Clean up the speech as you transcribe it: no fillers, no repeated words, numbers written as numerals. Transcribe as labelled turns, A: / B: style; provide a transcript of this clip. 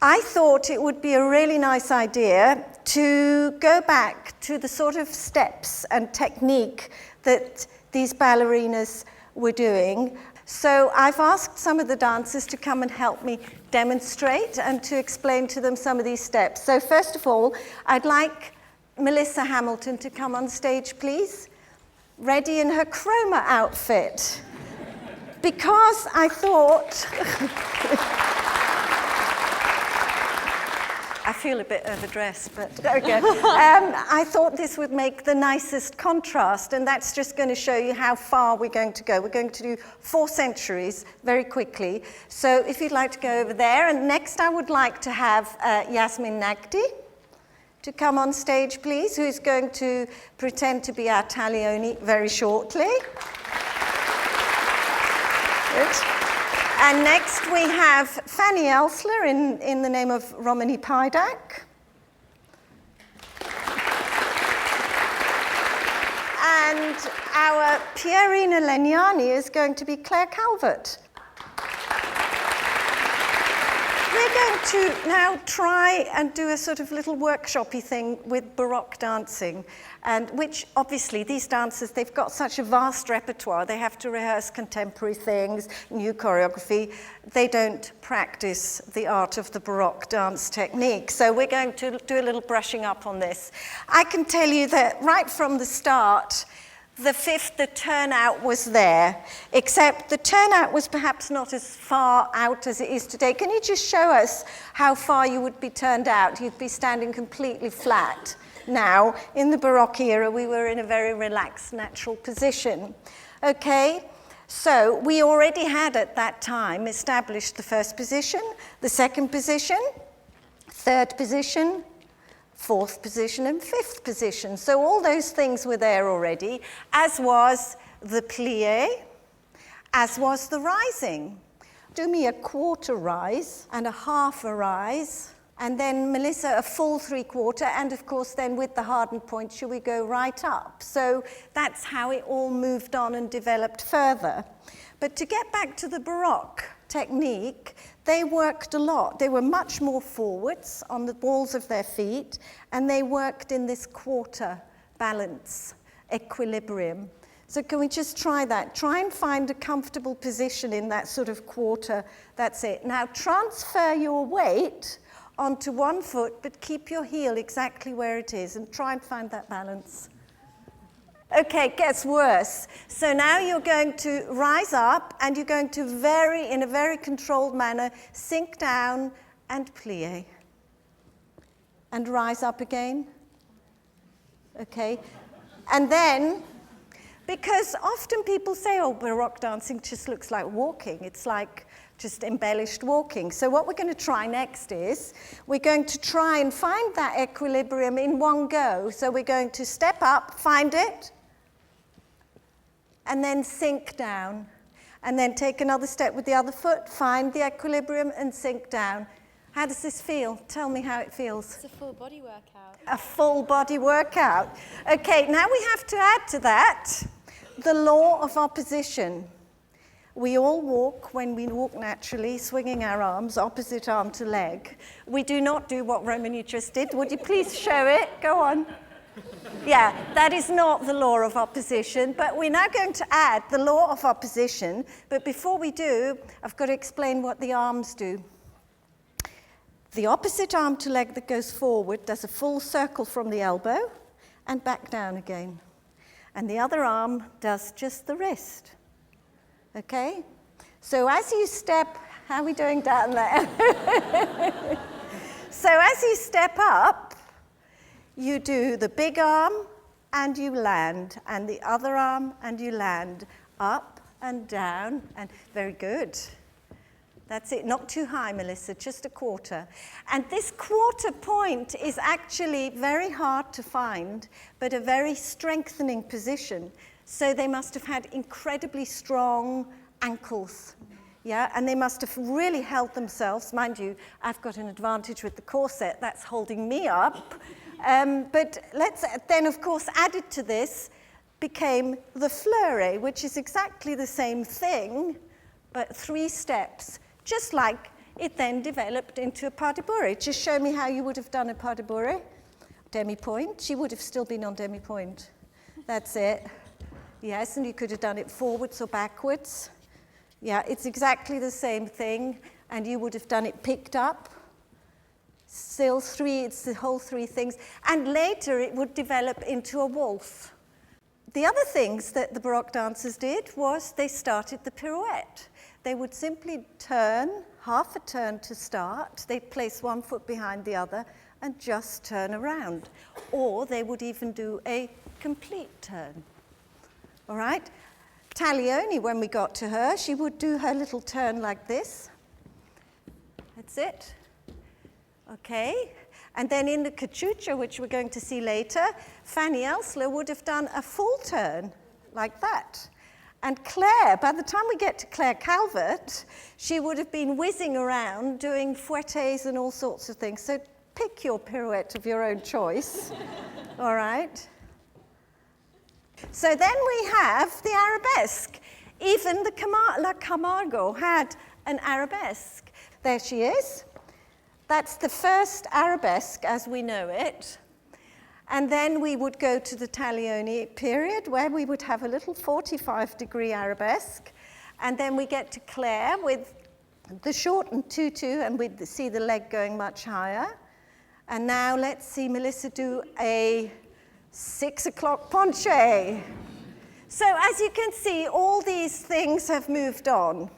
A: I thought it would be a really nice idea to go back to the sort of steps and technique that these ballerinas were doing. So I've asked some of the dancers to come and help me demonstrate and to explain to them some of these steps. So first of all, I'd like Melissa Hamilton to come on stage, please, ready in her chroma outfit. Because I thought... I feel a bit overdressed, but there we go. I thought this would make the nicest contrast, and that's just going to show you how far we're going to go. We're going to do 4 centuries very quickly. So if you'd like to go over there. And next I would like to have Yasmine Naghdi to come on stage, please, who's going to pretend to be our Taglioni very shortly. Good. And next we have Fanny Elsler in the name of Romany Pajdak. And our Pierina Legnani is going to be Claire Calvert. We're going to now try and do a sort of little workshop-y thing with Baroque dancing, and which obviously these dancers, they've got such a vast repertoire. They have to rehearse contemporary things, new choreography. They don't practice the art of the Baroque dance technique. So we're going to do a little brushing up on this. I can tell you that right from the start, the turnout was there, except the turnout was perhaps not as far out as it is today. Can you just show us how far you would be turned out? You'd be standing completely flat. Now, in the Baroque era, we were in a very relaxed, natural position. Okay, so we already had at that time established the first position, the second position, third position, fourth position and fifth position. So all those things were there already, as was the plie, as was the rising. Do me a quarter rise and a half a rise, and then Melissa a full 3/4, and of course then with the hardened point, should we go right up? So that's how it all moved on and developed further. But to get back to the Baroque technique, they worked a lot. They were much more forwards on the balls of their feet, and they worked in this quarter balance, equilibrium. So can we just try that? Try and find a comfortable position in that sort of quarter. That's it. Now transfer your weight onto one foot, but keep your heel exactly where it is, and try and find that balance. Okay, it gets worse. So now you're going to rise up, and you're going to in a very controlled manner, sink down and plie. And rise up again. Okay. And then, because often people say, oh, Baroque dancing just looks like walking. It's like just embellished walking. So what we're going to try next is, we're going to try and find that equilibrium in one go. So we're going to step up, find it, and then sink down. And then take another step with the other foot, find the equilibrium and sink down. How does this feel? Tell me how it feels.
B: It's a full body workout.
A: A full body workout. Okay, now we have to add to that the law of opposition. We all walk, when we walk naturally, swinging our arms, opposite arm to leg. We do not do what Romany just did. Would you please show it? Go on. Yeah, that is not the law of opposition, but we're now going to add the law of opposition. But before we do, I've got to explain what the arms do. The opposite arm to leg that goes forward does a full circle from the elbow and back down again. And the other arm does just the wrist. Okay? So as you step, how are we doing down there? So as you step up, you do the big arm and you land, and the other arm and you land, up and down, and very good. That's it, not too high, Melissa, just a quarter. And this quarter point is actually very hard to find, but a very strengthening position. So they must have had incredibly strong ankles. Yeah, and they must have really held themselves. Mind you, I've got an advantage with the corset, that's holding me up. But let's then, of course, added to this became the fleuret, which is exactly the same thing, but 3 steps, just like it then developed into a pas de bourrée. Just show me how you would have done a pas de bourrée. Demi-point. She would have still been on demi-point. That's it. Yes, and you could have done it forwards or backwards. Yeah, it's exactly the same thing, and you would have done it picked up. Still three, it's the whole three things. And later it would develop into a waltz. The other things that the Baroque dancers did was they started the pirouette. They would simply turn, half a turn to start. They'd place one foot behind the other and just turn around. Or they would even do a complete turn. All right? Taglioni, when we got to her, she would do her little turn like this. That's it. Okay. And then in the cachucha, which we're going to see later, Fanny Elsler would have done a full turn like that. And Claire, by the time we get to Claire Calvert, she would have been whizzing around doing fouettes and all sorts of things. So pick your pirouette of your own choice. All right? So then we have the arabesque. Even the La Camargo had an arabesque. There she is. That's the first arabesque as we know it. And then we would go to the Taglioni period where we would have a little 45-degree arabesque. And then we get to Claire with the shortened tutu, and we'd see the leg going much higher. And now let's see Melissa do a 6 o'clock penché. So as you can see, all these things have moved on.